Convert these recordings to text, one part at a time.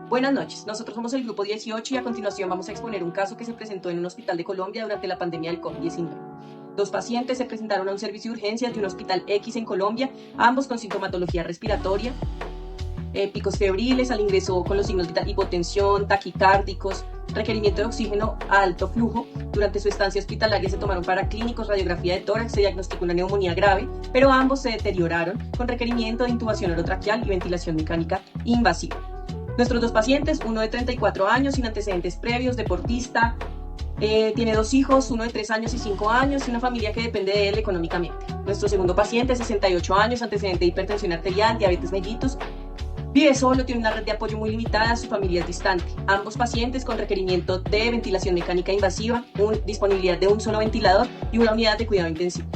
Buenas noches, nosotros somos el Grupo 18 y a continuación vamos a exponer un caso que se presentó en un hospital de Colombia durante la pandemia del COVID-19. Dos pacientes se presentaron a un servicio de urgencias de un hospital X en Colombia, ambos con sintomatología respiratoria, picos febriles al ingreso con los signos de hipotensión, taquicárdicos, requerimiento de oxígeno a alto flujo. Durante su estancia hospitalaria se tomaron paraclínicos, radiografía de tórax, se diagnosticó una neumonía grave, pero ambos se deterioraron con requerimiento de intubación orotraqueal y ventilación mecánica invasiva. Nuestros dos pacientes, uno de 34 años sin antecedentes previos, deportista, tiene dos hijos, uno de 3 años y 5 años y una familia que depende de él económicamente. Nuestro segundo paciente, 68 años, antecedente de hipertensión arterial, diabetes mellitus, vive solo, tiene una red de apoyo muy limitada, su familia es distante. Ambos pacientes con requerimiento de ventilación mecánica invasiva, disponibilidad de un solo ventilador y una unidad de cuidado intensivo.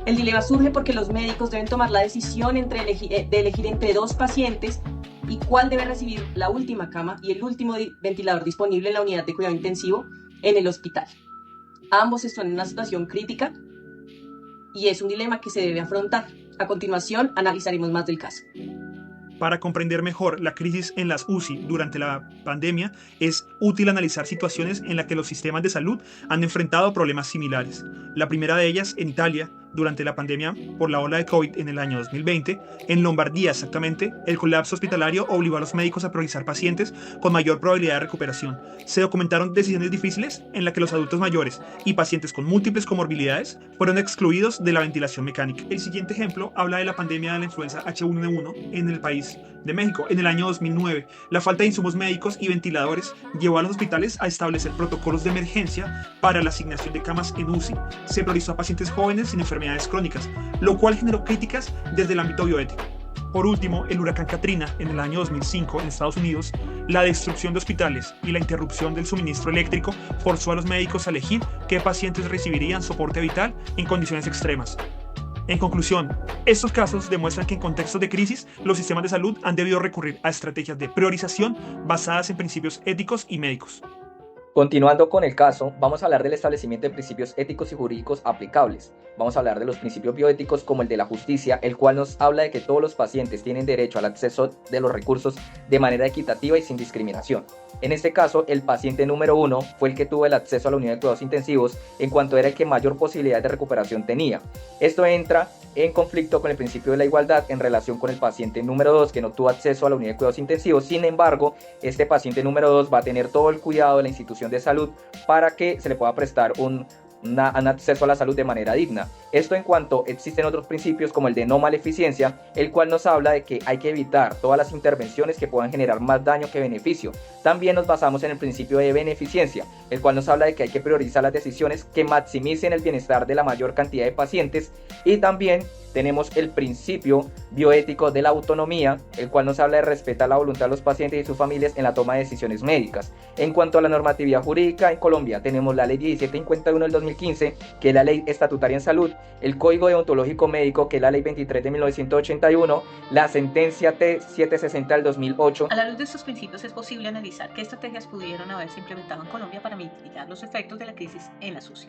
El dilema surge porque los médicos deben tomar la decisión de elegir entre dos pacientes y cuál debe recibir la última cama y el último ventilador disponible en la unidad de cuidado intensivo en el hospital. Ambos están en una situación crítica y es un dilema que se debe afrontar. A continuación, analizaremos más del caso. Para comprender mejor la crisis en las UCI durante la pandemia, es útil analizar situaciones en las que los sistemas de salud han enfrentado problemas similares. La primera de ellas en Italia, durante la pandemia por la ola de COVID en el año 2020, en Lombardía exactamente, el colapso hospitalario obligó a los médicos a priorizar pacientes con mayor probabilidad de recuperación. Se documentaron decisiones difíciles en las que los adultos mayores y pacientes con múltiples comorbilidades fueron excluidos de la ventilación mecánica. El siguiente ejemplo habla de la pandemia de la influenza H1N1 en el país de México en el año 2009. La falta de insumos médicos y ventiladores llevó a los hospitales a establecer protocolos de emergencia para la asignación de camas en UCI. Se priorizó a pacientes jóvenes sin enfermedades crónicas, lo cual generó críticas desde el ámbito bioético. Por último, el huracán Katrina en el año 2005 en Estados Unidos, la destrucción de hospitales y la interrupción del suministro eléctrico forzó a los médicos a elegir qué pacientes recibirían soporte vital en condiciones extremas. En conclusión, estos casos demuestran que en contextos de crisis, los sistemas de salud han debido recurrir a estrategias de priorización basadas en principios éticos y médicos. Continuando con el caso, vamos a hablar del establecimiento de principios éticos y jurídicos aplicables. Vamos a hablar de los principios bioéticos como el de la justicia, el cual nos habla de que todos los pacientes tienen derecho al acceso de los recursos de manera equitativa y sin discriminación. En este caso, el paciente número 1 fue el que tuvo el acceso a la unidad de cuidados intensivos en cuanto era el que mayor posibilidad de recuperación tenía. Esto entra en conflicto con el principio de la igualdad en relación con el paciente número 2 que no tuvo acceso a la unidad de cuidados intensivos. Sin embargo, este paciente número 2 va a tener todo el cuidado de la institución de salud para que se le pueda prestar un acceso a la salud de manera digna. Esto en cuanto existen otros principios como el de no maleficencia, el cual nos habla de que hay que evitar todas las intervenciones que puedan generar más daño que beneficio. También nos basamos en el principio de beneficencia, el cual nos habla de que hay que priorizar las decisiones que maximicen el bienestar de la mayor cantidad de pacientes. Y también tenemos el principio bioético de la autonomía, el cual nos habla de respetar la voluntad de los pacientes y sus familias en la toma de decisiones médicas. En cuanto a la normatividad jurídica en Colombia, tenemos la ley 1751 del 2015, que es la ley estatutaria en salud, el Código Deontológico Médico, que es la ley 23 de 1981, la sentencia T760 del 2008. A la luz de estos principios es posible analizar qué estrategias pudieron haberse implementado en Colombia para mitigar los efectos de la crisis en la UCI.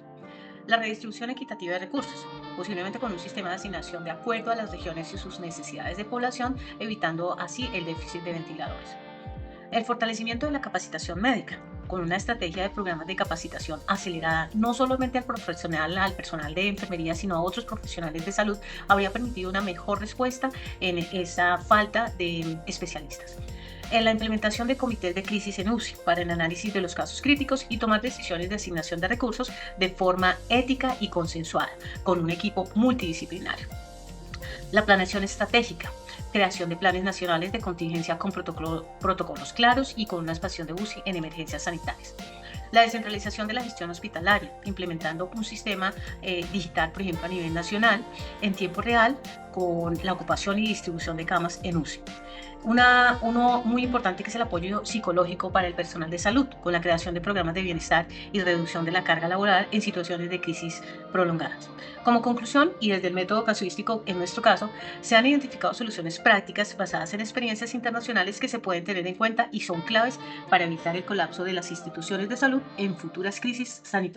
La redistribución equitativa de recursos, posiblemente con un sistema de asignación de acuerdo a las regiones y sus necesidades de población, evitando así el déficit de ventiladores. El fortalecimiento de la capacitación médica, con una estrategia de programas de capacitación acelerada no solamente al personal de enfermería, sino a otros profesionales de salud, habría permitido una mejor respuesta en esa falta de especialistas. En la implementación de comités de crisis en UCI para el análisis de los casos críticos y tomar decisiones de asignación de recursos de forma ética y consensuada, con un equipo multidisciplinario. La planeación estratégica, creación de planes nacionales de contingencia con protocolos claros y con una expansión de UCI en emergencias sanitarias. La descentralización de la gestión hospitalaria, implementando un sistema digital, por ejemplo, a nivel nacional, en tiempo real, con la ocupación y distribución de camas en UCI. Uno muy importante que es el apoyo psicológico para el personal de salud, con la creación de programas de bienestar y reducción de la carga laboral en situaciones de crisis prolongadas. Como conclusión, y desde el método casuístico en nuestro caso, se han identificado soluciones prácticas basadas en experiencias internacionales que se pueden tener en cuenta y son claves para evitar el colapso de las instituciones de salud en futuras crisis sanitarias.